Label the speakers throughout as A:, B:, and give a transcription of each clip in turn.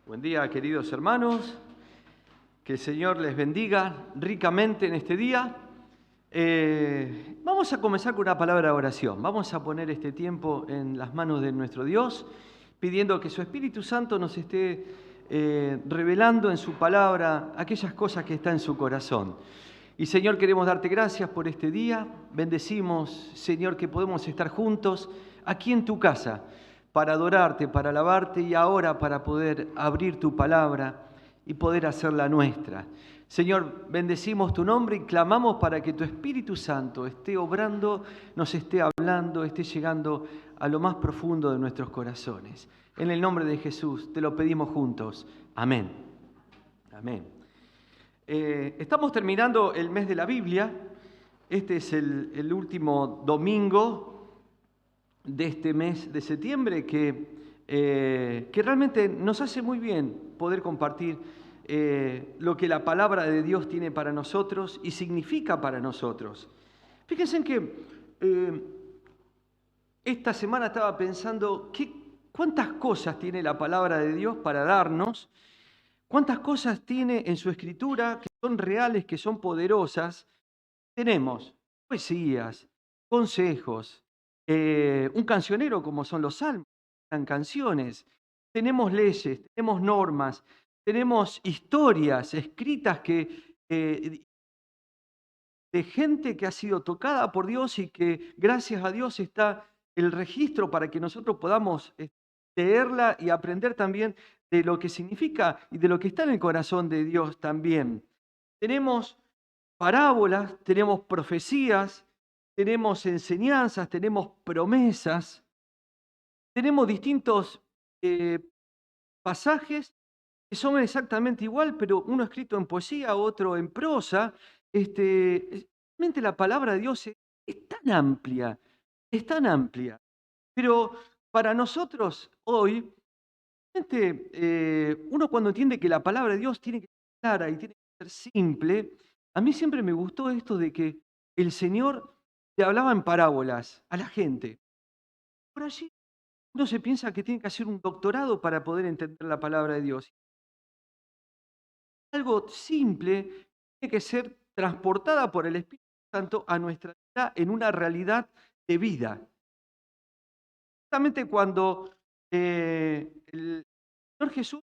A: Buen día, queridos hermanos. Que el Señor les bendiga ricamente en este día. Vamos a comenzar con una palabra de oración. Vamos a poner este tiempo en las manos de nuestro Dios, pidiendo que su Espíritu Santo nos esté revelando en su palabra aquellas cosas que están en su corazón. Y Señor, queremos darte gracias por este día. Bendecimos, Señor, que podemos estar juntos aquí en tu casa para adorarte, para alabarte y ahora para poder abrir tu palabra y poder hacerla nuestra. Señor, bendecimos tu nombre y clamamos para que tu Espíritu Santo esté obrando, nos esté hablando, esté llegando a lo más profundo de nuestros corazones. En el nombre de Jesús te lo pedimos juntos. Amén. Amén. Estamos terminando el mes de la Biblia. Este es el último domingo de este mes de septiembre que realmente nos hace muy bien poder compartir lo que la palabra de Dios tiene para nosotros y significa para nosotros. Fíjense en que esta semana estaba pensando cuántas cosas tiene la palabra de Dios para darnos, cuántas cosas tiene en su escritura que son reales, que son poderosas. Tenemos poesías, consejos, un cancionero como son los salmos, eran canciones, tenemos leyes, tenemos normas, tenemos historias escritas de gente que ha sido tocada por Dios y que gracias a Dios está el registro para que nosotros podamos leerla y aprender también de lo que significa y de lo que está en el corazón de Dios también. Tenemos parábolas, tenemos profecías, tenemos enseñanzas, tenemos promesas, tenemos distintos pasajes que son exactamente igual, pero uno escrito en poesía, otro en prosa. Realmente la palabra de Dios es tan amplia, es tan amplia. Pero para nosotros hoy, realmente, uno cuando entiende que la palabra de Dios tiene que ser clara y tiene que ser simple, a mí siempre me gustó esto de que el Señor le hablaba en parábolas a la gente. Por allí uno se piensa que tiene que hacer un doctorado para poder entender la palabra de Dios. Algo simple tiene que ser transportada por el Espíritu Santo a nuestra vida en una realidad de vida. Justamente cuando el Señor Jesús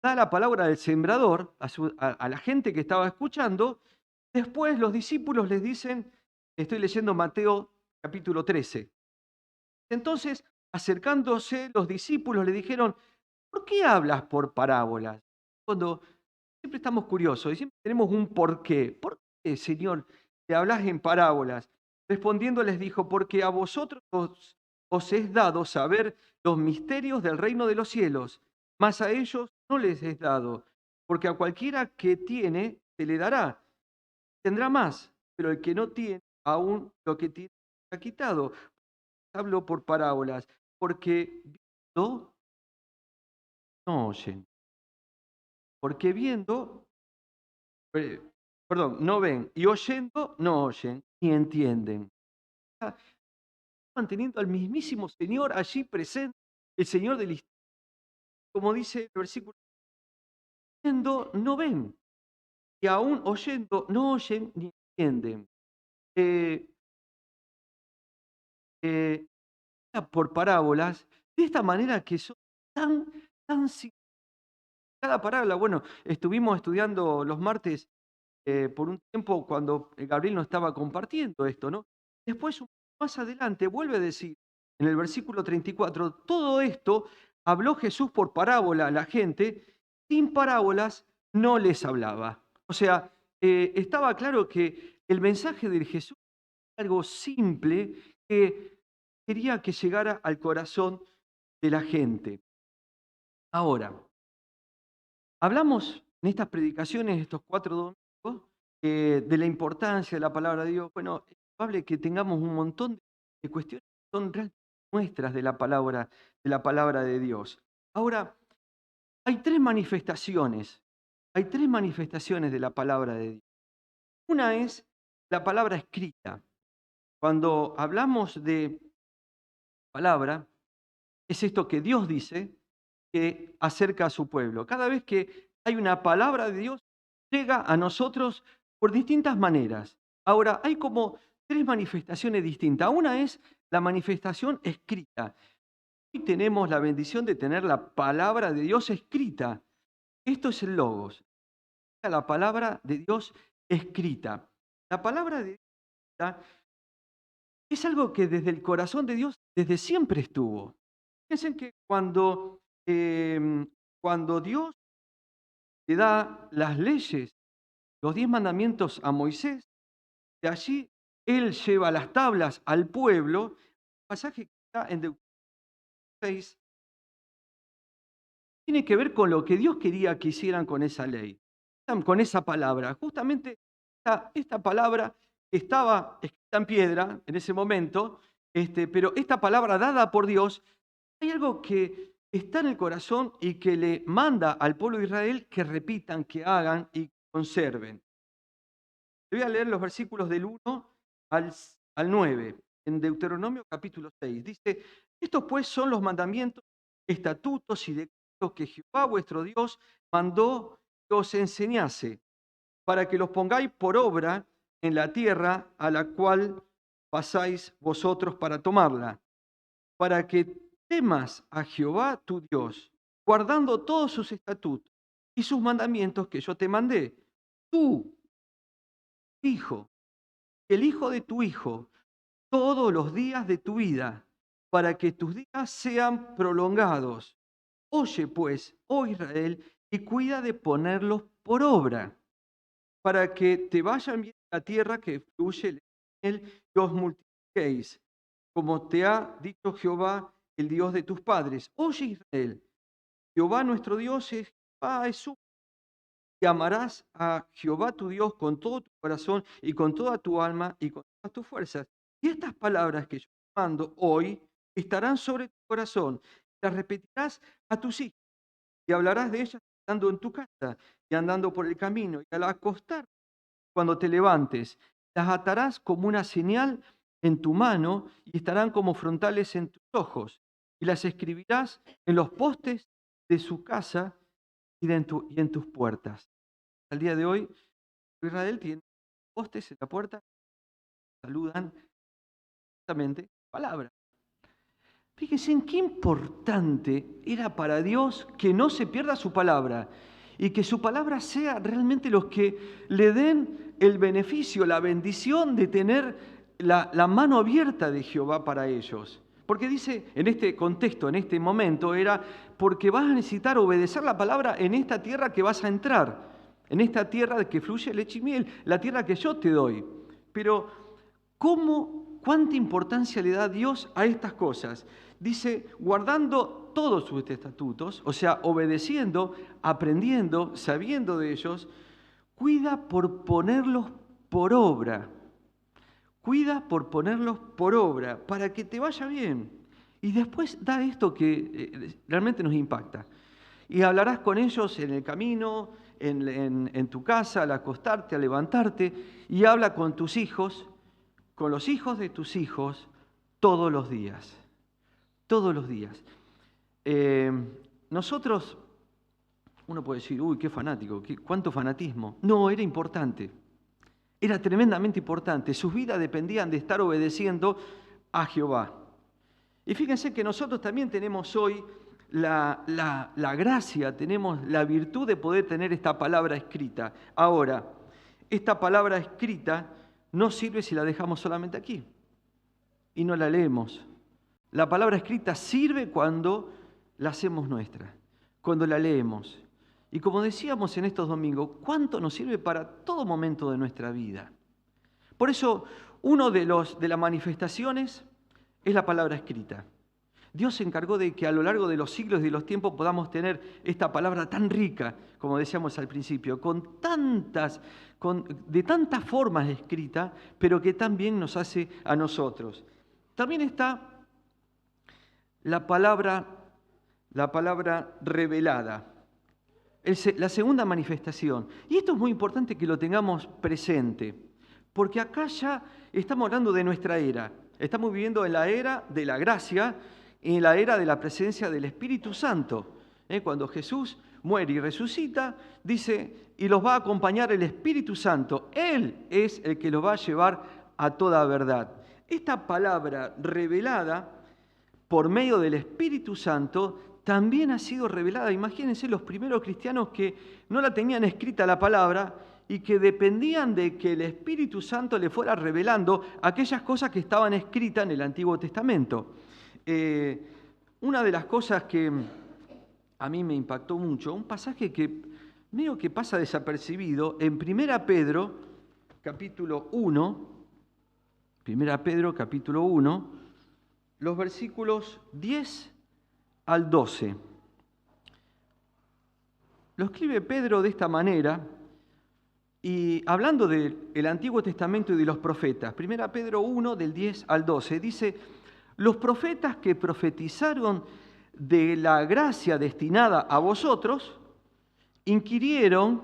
A: da la palabra del sembrador a la gente que estaba escuchando, después los discípulos les dicen, estoy leyendo Mateo capítulo 13. Entonces, acercándose los discípulos le dijeron, ¿por qué hablas por parábolas? Cuando siempre estamos curiosos y siempre tenemos un porqué. ¿Por qué, Señor, te hablas en parábolas? Respondiendo les dijo, porque a vosotros os es dado saber los misterios del reino de los cielos, mas a ellos no les es dado, porque a cualquiera que tiene se le dará, tendrá más, pero el que no tiene, aún lo que tiene ha quitado. Hablo por parábolas, porque viendo no oyen, porque viendo, eh, perdón, no ven, y oyendo no oyen, ni entienden. Está manteniendo al mismísimo Señor allí presente, el Señor del historia, como dice el versículo, viendo no ven, y aún oyendo no oyen ni entienden. Eh, eh, por parábolas, de esta manera que son tan cada parábola. Bueno, estuvimos estudiando los martes por un tiempo cuando Gabriel nos estaba compartiendo esto, ¿no? Después, más adelante, vuelve a decir en el versículo 34, todo esto habló Jesús por parábola a la gente, sin parábolas no les hablaba. O sea, estaba claro que el mensaje de Jesús era algo simple que quería que llegara al corazón de la gente. Ahora, hablamos en estas predicaciones, estos 4 domingos, de la importancia de la palabra de Dios. Bueno, es probable que tengamos un montón de cuestiones que son realmente nuestras de la palabra de Dios. Ahora, hay tres manifestaciones de la palabra de Dios. Una es la palabra escrita. Cuando hablamos de palabra, es esto que Dios dice, que acerca a su pueblo. Cada vez que hay una palabra de Dios, llega a nosotros por distintas maneras. Ahora, hay como tres manifestaciones distintas. Una es la manifestación escrita. Hoy tenemos la bendición de tener la palabra de Dios escrita. Esto es el Logos, la palabra de Dios escrita. La palabra de Dios escrita es algo que desde el corazón de Dios desde siempre estuvo. Piensen que cuando Dios le da las leyes, los 10 mandamientos a Moisés, de allí él lleva las tablas al pueblo. El pasaje que está en Deuteronomio 6 tiene que ver con lo que Dios quería que hicieran con esa ley, con esa palabra. Justamente esta palabra estaba escrita en piedra en ese momento, pero esta palabra dada por Dios, hay algo que está en el corazón y que le manda al pueblo de Israel que repitan, que hagan y conserven. Le voy a leer los versículos del 1 al 9, en Deuteronomio capítulo 6. Dice, estos pues son los mandamientos, estatutos y decretos que Jehová vuestro Dios mandó que os enseñase, para que los pongáis por obra en la tierra a la cual pasáis vosotros para tomarla, para que temas a Jehová tu Dios, guardando todos sus estatutos y sus mandamientos que yo te mandé. Tú, hijo, el hijo de tu hijo, todos los días de tu vida, para que tus días sean prolongados. Oye, pues, oh Israel, y cuida de ponerlos por obra, para que te vayan bien la tierra que fluye leche y os multipliquéis, como te ha dicho Jehová, el Dios de tus padres. Oye, Israel, Jehová nuestro Dios es Jehová, es su. Y amarás a Jehová tu Dios con todo tu corazón y con toda tu alma y con todas tus fuerzas. Y estas palabras que yo te mando hoy estarán sobre tu corazón. Las repetirás a tus hijos y hablarás de ellas estando en tu casa y andando por el camino y al acostar cuando te levantes. Las atarás como una señal en tu mano y estarán como frontales en tus ojos. Y las escribirás en los postes de su casa y en tus puertas. Al día de hoy, Israel tiene postes en la puerta, saludan justamente palabra. Fíjense en qué importante era para Dios que no se pierda su palabra y que su palabra sea realmente los que le den el beneficio, la bendición de tener la mano abierta de Jehová para ellos. Porque dice, en este contexto, en este momento, era porque vas a necesitar obedecer la palabra en esta tierra que vas a entrar. En esta tierra de que fluye leche y miel, la tierra que yo te doy. Pero, ¿cuánta importancia le da Dios a estas cosas? Dice, guardando todos sus estatutos, o sea, obedeciendo, aprendiendo, sabiendo de ellos, cuida por ponerlos por obra. Cuida por ponerlos por obra, para que te vaya bien. Y después da esto que realmente nos impacta. Y hablarás con ellos en el camino, en tu casa, al acostarte, al levantarte, y habla con tus hijos, con los hijos de tus hijos, todos los días. Todos los días. Nosotros, uno puede decir, uy, qué fanático, cuánto fanatismo. No, era importante. Era tremendamente importante. Sus vidas dependían de estar obedeciendo a Jehová. Y fíjense que nosotros también tenemos hoy la gracia, tenemos la virtud de poder tener esta palabra escrita. Ahora, esta palabra escrita no sirve si la dejamos solamente aquí y no la leemos. La palabra escrita sirve cuando la hacemos nuestra, cuando la leemos. Y como decíamos en estos domingos, ¿cuánto nos sirve para todo momento de nuestra vida? Por eso, uno de las manifestaciones es la palabra escrita. Dios se encargó de que a lo largo de los siglos y de los tiempos podamos tener esta palabra tan rica, como decíamos al principio, de tantas formas escrita, pero que también nos hace a nosotros. También está la palabra revelada, la segunda manifestación. Y esto es muy importante que lo tengamos presente, porque acá ya estamos hablando de nuestra era. Estamos viviendo en la era de la gracia, en la era de la presencia del Espíritu Santo. Cuando Jesús muere y resucita, dice, y los va a acompañar el Espíritu Santo. Él es el que los va a llevar a toda verdad. Esta palabra revelada por medio del Espíritu Santo también ha sido revelada. Imagínense los primeros cristianos que no la tenían escrita la palabra y que dependían de que el Espíritu Santo le fuera revelando aquellas cosas que estaban escritas en el Antiguo Testamento. Una de las cosas que a mí me impactó mucho, un pasaje que medio que pasa desapercibido, en 1 Pedro, capítulo 1, 1 Pedro, capítulo 1, los versículos 10 al 12. Lo escribe Pedro de esta manera, y hablando del Antiguo Testamento y de los profetas. 1 Pedro 1, del 10 al 12, dice: los profetas que profetizaron de la gracia destinada a vosotros, inquirieron,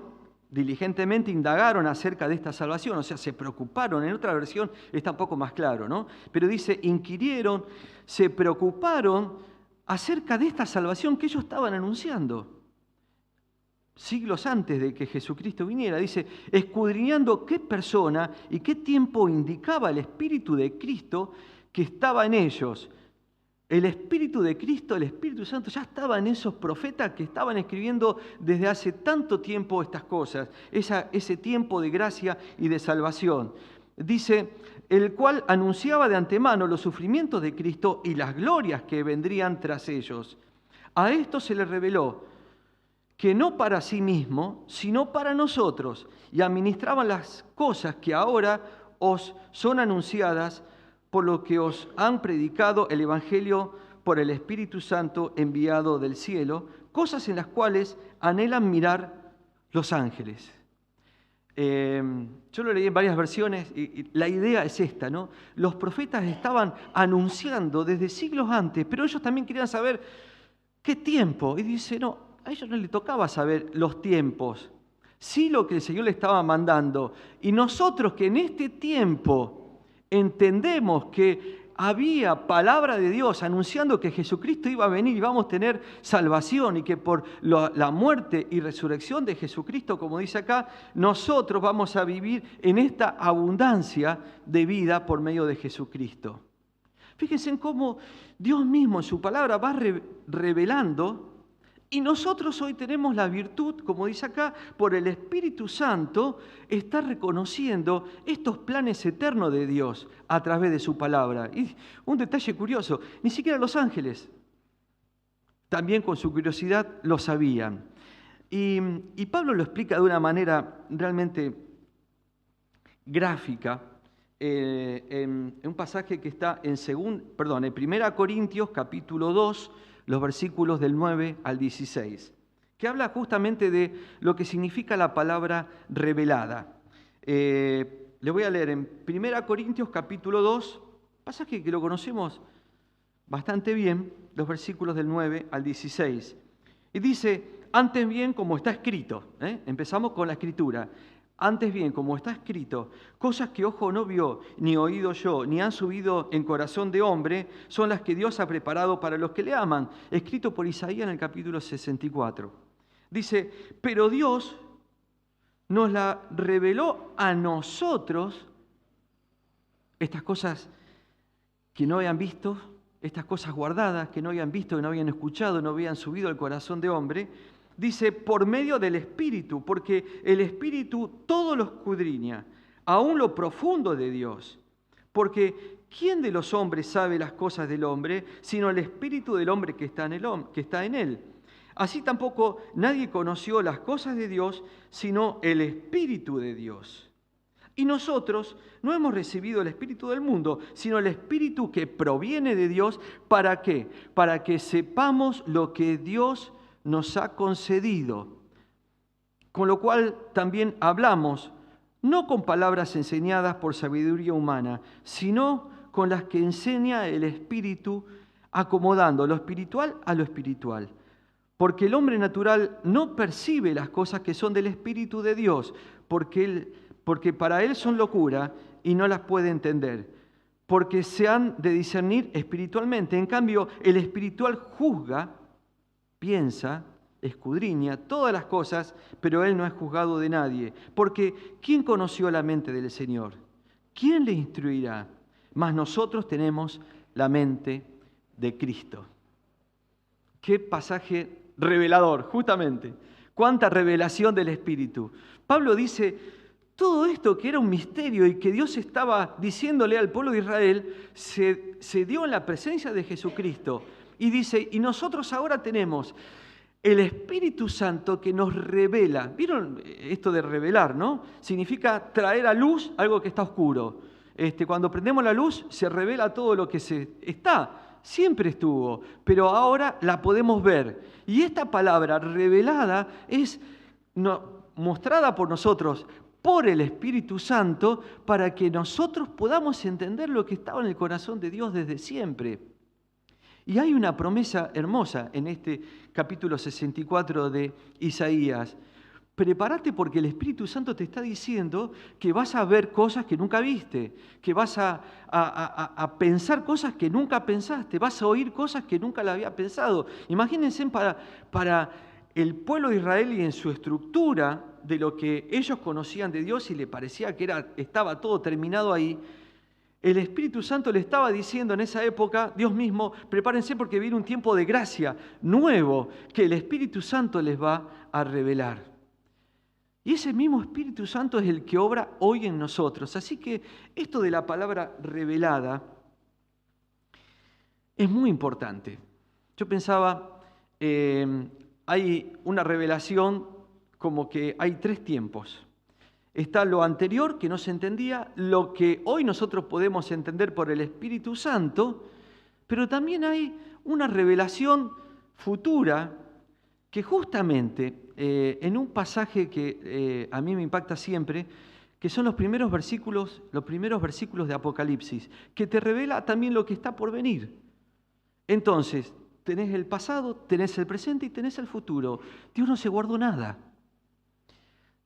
A: diligentemente indagaron acerca de esta salvación, o sea, se preocuparon. En otra versión está un poco más claro, ¿no? Pero dice, inquirieron, se preocuparon acerca de esta salvación que ellos estaban anunciando siglos antes de que Jesucristo viniera. Dice, escudriñando qué persona y qué tiempo indicaba el Espíritu de Cristo que estaba en ellos. El Espíritu de Cristo, el Espíritu Santo, ya estaba en esos profetas que estaban escribiendo desde hace tanto tiempo estas cosas, ese tiempo de gracia y de salvación. Dice, el cual anunciaba de antemano los sufrimientos de Cristo y las glorias que vendrían tras ellos. A esto se le reveló que no para sí mismo, sino para nosotros, y administraban las cosas que ahora os son anunciadas por lo que os han predicado el Evangelio por el Espíritu Santo enviado del cielo, cosas en las cuales anhelan mirar los ángeles. Yo lo leí en varias versiones y la idea es esta, ¿no? Los profetas estaban anunciando desde siglos antes, pero ellos también querían saber qué tiempo. Y dice, no, a ellos no les tocaba saber los tiempos, sí lo que el Señor le estaba mandando. Y nosotros que en este tiempo entendemos que había palabra de Dios anunciando que Jesucristo iba a venir y vamos a tener salvación y que por la muerte y resurrección de Jesucristo, como dice acá, nosotros vamos a vivir en esta abundancia de vida por medio de Jesucristo. Fíjense en cómo Dios mismo en su palabra va revelando. Y nosotros hoy tenemos la virtud, como dice acá, por el Espíritu Santo, está reconociendo estos planes eternos de Dios a través de su palabra. Y un detalle curioso, ni siquiera los ángeles, también con su curiosidad, lo sabían. Y Pablo lo explica de una manera realmente gráfica, en un pasaje que está en 1 Corintios, capítulo 2, los versículos del 9 al 16, que habla justamente de lo que significa la palabra revelada. Le voy a leer en 1 Corintios capítulo 2, pasaje que lo conocemos bastante bien, los versículos del 9 al 16. Y dice, antes bien como está escrito, empezamos con la escritura. Antes bien, como está escrito, cosas que ojo no vio, ni oído yo, ni han subido en corazón de hombre, son las que Dios ha preparado para los que le aman. Escrito por Isaías en el capítulo 64. Dice, pero Dios nos la reveló a nosotros, estas cosas que no habían visto, estas cosas guardadas que no habían visto, que no habían escuchado, no habían subido al corazón de hombre. Dice, por medio del Espíritu, porque el Espíritu todo lo escudriña, aún lo profundo de Dios. Porque ¿quién de los hombres sabe las cosas del hombre, sino el Espíritu del hombre que está en él? Así tampoco nadie conoció las cosas de Dios, sino el Espíritu de Dios. Y nosotros no hemos recibido el Espíritu del mundo, sino el Espíritu que proviene de Dios. ¿Para qué? Para que sepamos lo que Dios nos ha concedido, con lo cual también hablamos, no con palabras enseñadas por sabiduría humana, sino con las que enseña el Espíritu, acomodando lo espiritual a lo espiritual. Porque el hombre natural no percibe las cosas que son del Espíritu de Dios, porque para él son locura y no las puede entender, porque se han de discernir espiritualmente. En cambio, el espiritual juzga, piensa escudriña todas las cosas, pero Él no es juzgado de nadie. Porque ¿quién conoció la mente del Señor? ¿Quién le instruirá? Mas nosotros tenemos la mente de Cristo. Qué pasaje revelador, justamente. Cuánta revelación del Espíritu. Pablo dice, todo esto que era un misterio y que Dios estaba diciéndole al pueblo de Israel, se dio en la presencia de Jesucristo. Y dice, y nosotros ahora tenemos el Espíritu Santo que nos revela. ¿Vieron esto de revelar, no? Significa traer a luz algo que está oscuro. Cuando prendemos la luz se revela todo lo que siempre estuvo, pero ahora la podemos ver. Y esta palabra revelada es mostrada por nosotros, por el Espíritu Santo, para que nosotros podamos entender lo que estaba en el corazón de Dios desde siempre. Y hay una promesa hermosa en este capítulo 64 de Isaías. Prepárate porque el Espíritu Santo te está diciendo que vas a ver cosas que nunca viste, que vas a pensar cosas que nunca pensaste, vas a oír cosas que nunca la había pensado. Imagínense para el pueblo de Israel y en su estructura de lo que ellos conocían de Dios y le parecía que estaba todo terminado ahí. El Espíritu Santo le estaba diciendo en esa época, Dios mismo, prepárense porque viene un tiempo de gracia nuevo que el Espíritu Santo les va a revelar. Y ese mismo Espíritu Santo es el que obra hoy en nosotros. Así que esto de la palabra revelada es muy importante. Yo pensaba, hay una revelación como que hay 3 tiempos. Está lo anterior que no se entendía, lo que hoy nosotros podemos entender por el Espíritu Santo, pero también hay una revelación futura que justamente en un pasaje que a mí me impacta siempre, que son los primeros versículos de Apocalipsis, que te revela también lo que está por venir. Entonces, tenés el pasado, tenés el presente y tenés el futuro. Dios no se guardó nada.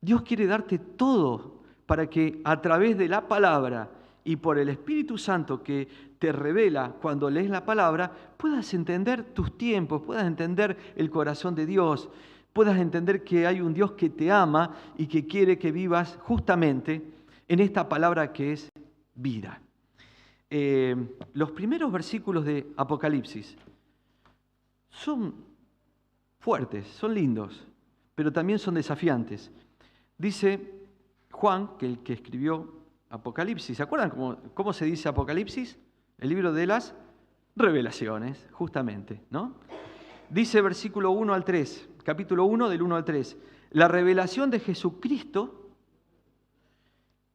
A: Dios quiere darte todo para que a través de la palabra y por el Espíritu Santo que te revela cuando lees la palabra, puedas entender tus tiempos, puedas entender el corazón de Dios, puedas entender que hay un Dios que te ama y que quiere que vivas justamente en esta palabra que es vida. Los primeros versículos de Apocalipsis son fuertes, son lindos, pero también son desafiantes. Dice Juan, que el que escribió Apocalipsis, ¿se acuerdan cómo se dice Apocalipsis? El libro de las revelaciones, justamente, ¿no? Dice versículo 1 al 3, capítulo 1 del 1 al 3, la revelación de Jesucristo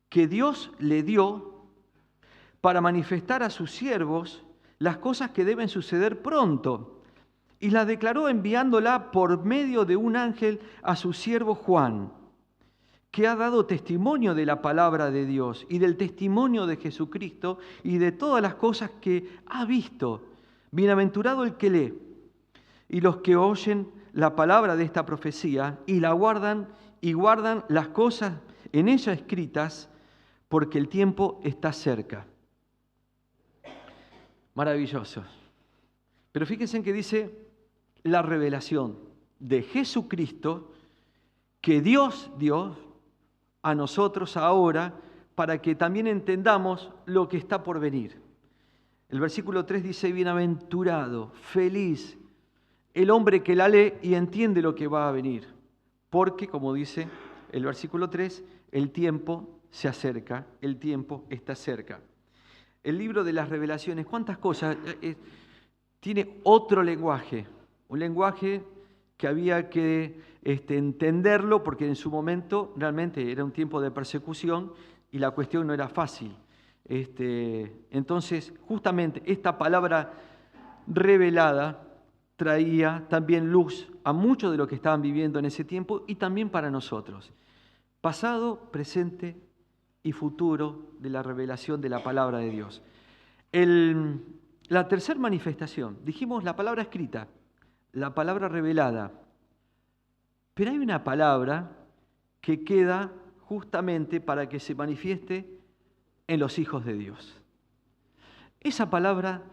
A: que Dios le dio para manifestar a sus siervos las cosas que deben suceder pronto, y la declaró enviándola por medio de un ángel a su siervo Juan, que ha dado testimonio de la palabra de Dios y del testimonio de Jesucristo y de todas las cosas que ha visto. Bienaventurado el que lee y los que oyen la palabra de esta profecía y la guardan las cosas en ella escritas, porque el tiempo está cerca. Maravilloso. Pero fíjense en que dice la revelación de Jesucristo que Dios dio a nosotros ahora para que también entendamos lo que está por venir. El versículo 3 dice, bienaventurado, feliz, el hombre que la lee y entiende lo que va a venir. Porque, como dice el versículo 3, el tiempo se acerca, el tiempo está cerca. El libro de las revelaciones, ¿cuántas cosas? Tiene otro lenguaje, un lenguaje que había que entenderlo porque en su momento realmente era un tiempo de persecución y la cuestión no era fácil. Entonces, justamente esta palabra revelada traía también luz a mucho de lo que estaban viviendo en ese tiempo y también para nosotros. Pasado, presente y futuro de la revelación de la palabra de Dios. La tercera manifestación, dijimos la palabra escrita, la palabra revelada, pero hay una palabra que queda justamente para que se manifieste en los hijos de Dios. Esa palabra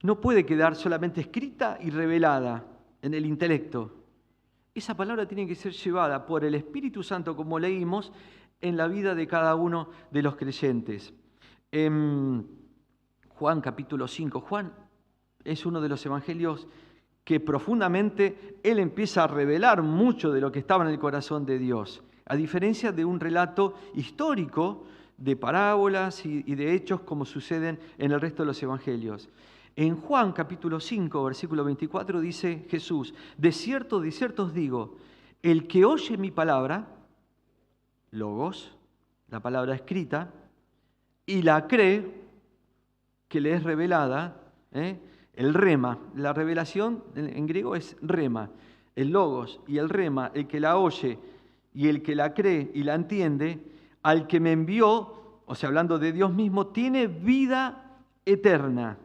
A: no puede quedar solamente escrita y revelada en el intelecto. esa palabra tiene que ser llevada por el Espíritu Santo, como leímos, en la vida de cada uno de los creyentes. Juan capítulo 5. Juan es uno de los evangelios que profundamente él empieza a revelar mucho de lo que estaba en el corazón de Dios, a diferencia de un relato histórico de parábolas y de hechos como suceden en el resto de los evangelios. En Juan capítulo 5, versículo 24 dice Jesús: de cierto os digo, el que oye mi palabra, logos, la palabra escrita, y la cree, que le es revelada, el rema, la revelación en griego es rema, el logos y el rema, el que la oye y el que la cree y la entiende, al que me envió, o sea, hablando de Dios mismo, tiene vida eterna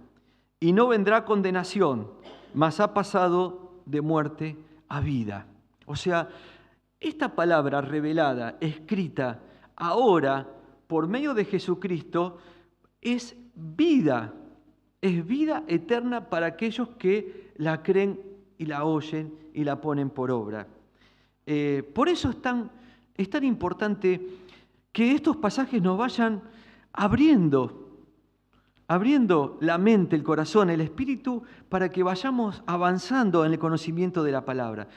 A: y no vendrá condenación, mas ha pasado de muerte a vida. O sea, esta palabra revelada, escrita ahora por medio de Jesucristo, es vida eterna para aquellos que la creen y la oyen y la ponen por obra. Por eso es tan importante que estos pasajes nos vayan abriendo la mente, el corazón, el espíritu, para que vayamos avanzando en el conocimiento de la palabra.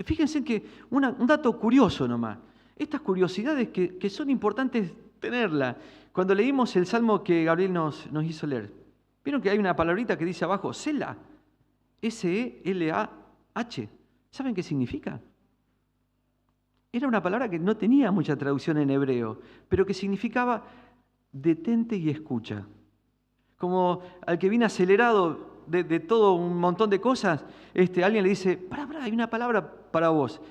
A: Fíjense que un dato curioso nomás, estas curiosidades que son importantes tenerlas. Cuando leímos el salmo que Gabriel nos hizo leer, ¿vieron que hay una palabrita que dice abajo, Selah? S-E-L-A-H. ¿Saben qué significa? Era una palabra que no tenía mucha traducción en hebreo, pero que significaba detente y escucha. Como al que viene acelerado de todo un montón de cosas, alguien le dice, pará, hay una palabra para vos,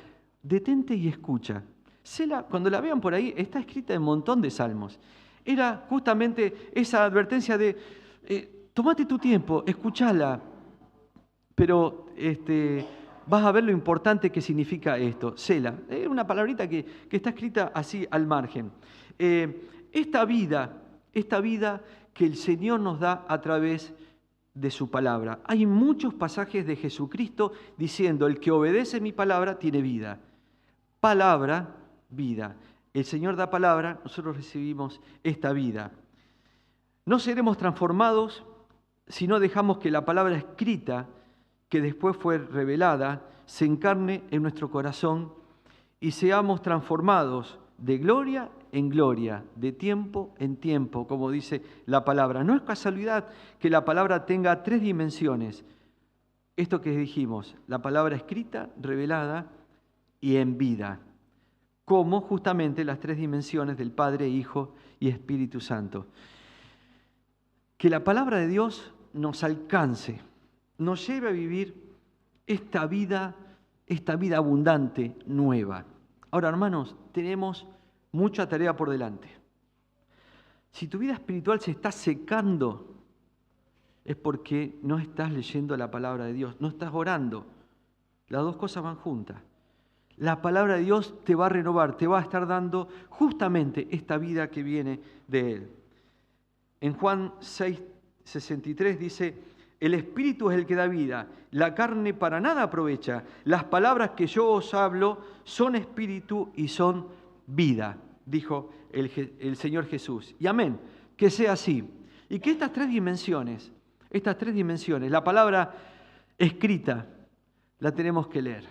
A: detente y escucha. Selah, cuando la vean por ahí, está escrita en un montón de salmos. Era justamente esa advertencia de, tomate tu tiempo, escuchala, pero vas a ver lo importante que significa esto. Selah, es una palabrita que está escrita así al margen. Esta vida que el Señor nos da a través de su palabra. Hay muchos pasajes de Jesucristo diciendo, el que obedece mi palabra tiene vida. Palabra, vida. El Señor da palabra, nosotros recibimos esta vida. No seremos transformados si no dejamos que la palabra escrita, que después fue revelada, se encarne en nuestro corazón y seamos transformados de gloria en gloria, de tiempo en tiempo, como dice la palabra. No es casualidad que la palabra tenga 3 dimensiones. Esto que dijimos, la palabra escrita, revelada y en vida, como justamente las 3 dimensiones del Padre, Hijo y Espíritu Santo. Que la palabra de Dios nos alcance, nos lleve a vivir esta vida abundante, nueva. Ahora, hermanos, tenemos mucha tarea por delante. Si tu vida espiritual se está secando, es porque no estás leyendo la palabra de Dios, no estás orando. Las dos cosas van juntas. La palabra de Dios te va a renovar, te va a estar dando justamente esta vida que viene de Él. En Juan 6:63 dice, el Espíritu es el que da vida, la carne para nada aprovecha. Las palabras que yo os hablo son espíritu y son vida, dijo el Señor Jesús. Y amén, que sea así. Y que estas tres dimensiones, la palabra escrita, la tenemos que leer.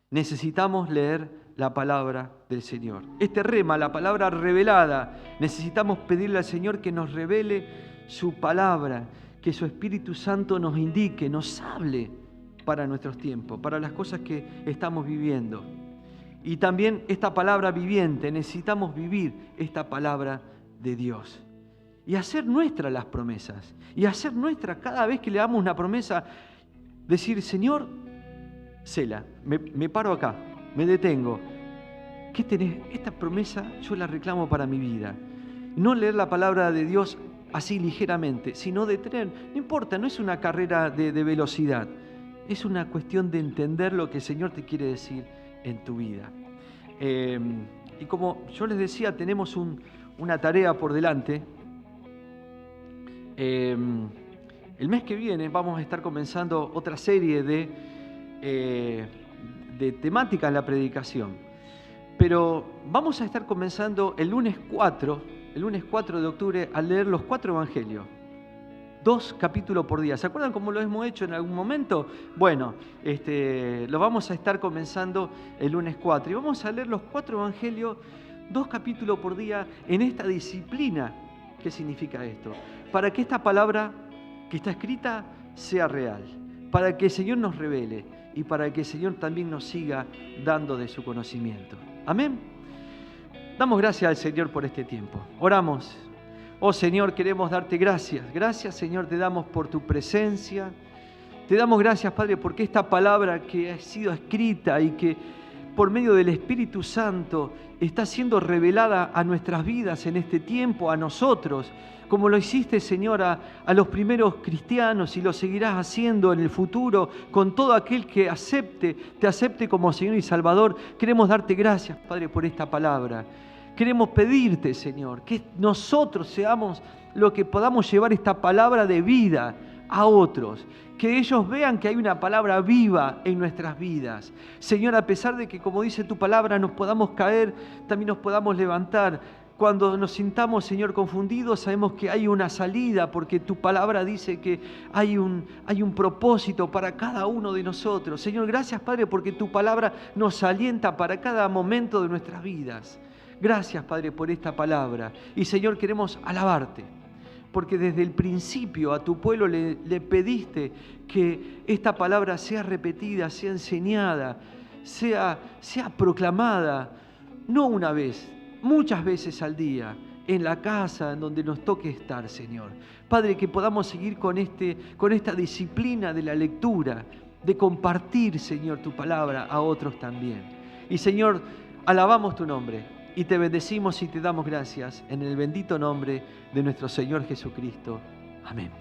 A: Necesitamos leer la palabra del Señor. Este rema, la palabra revelada, necesitamos pedirle al Señor que nos revele su palabra, que su Espíritu Santo nos indique, nos hable para nuestros tiempos, para las cosas que estamos viviendo. Y también esta palabra viviente, necesitamos vivir esta palabra de Dios. Y hacer nuestras las promesas. Y hacer nuestra cada vez que le damos una promesa, decir, Señor, Selah, me paro acá, me detengo. ¿Qué tenés? Esta promesa yo la reclamo para mi vida. No leer la palabra de Dios así ligeramente, sino detener. No importa, no es una carrera de velocidad. Es una cuestión de entender lo que el Señor te quiere decir en tu vida. Y como yo les decía, tenemos una tarea por delante. El mes que viene vamos a estar comenzando otra serie de temática en la predicación. Pero vamos a estar comenzando el lunes 4 de octubre a leer los 4 evangelios. 2 capítulos por día. ¿Se acuerdan cómo lo hemos hecho en algún momento? Bueno, lo vamos a estar comenzando el lunes 4. Y vamos a leer los 4 evangelios, 2 capítulos por día, en esta disciplina. ¿Qué significa esto? Para que esta palabra que está escrita sea real. Para que el Señor nos revele. Y para que el Señor también nos siga dando de su conocimiento. Amén. Damos gracias al Señor por este tiempo. Oramos. Oh Señor, queremos darte gracias. Gracias, Señor, te damos por tu presencia. Te damos gracias, Padre, porque esta palabra que ha sido escrita y que por medio del Espíritu Santo está siendo revelada a nuestras vidas en este tiempo, a nosotros, como lo hiciste, Señor, a los primeros cristianos y lo seguirás haciendo en el futuro con todo aquel que te acepte como Señor y Salvador. Queremos darte gracias, Padre, por esta palabra. Queremos pedirte, Señor, que nosotros seamos los que podamos llevar esta palabra de vida a otros, que ellos vean que hay una palabra viva en nuestras vidas. Señor, a pesar de que, como dice tu palabra, nos podamos caer, también nos podamos levantar. Cuando nos sintamos, Señor, confundidos, sabemos que hay una salida, porque tu palabra dice que hay un propósito para cada uno de nosotros. Señor, gracias, Padre, porque tu palabra nos alienta para cada momento de nuestras vidas. Gracias, Padre, por esta palabra. Y, Señor, queremos alabarte, porque desde el principio a tu pueblo le pediste que esta palabra sea repetida, sea enseñada, sea proclamada, no una vez, muchas veces al día, en la casa, en donde nos toque estar, Señor. Padre, que podamos seguir con esta disciplina de la lectura, de compartir, Señor, tu palabra a otros también. Y, Señor, alabamos tu nombre. Y te bendecimos y te damos gracias en el bendito nombre de nuestro Señor Jesucristo. Amén.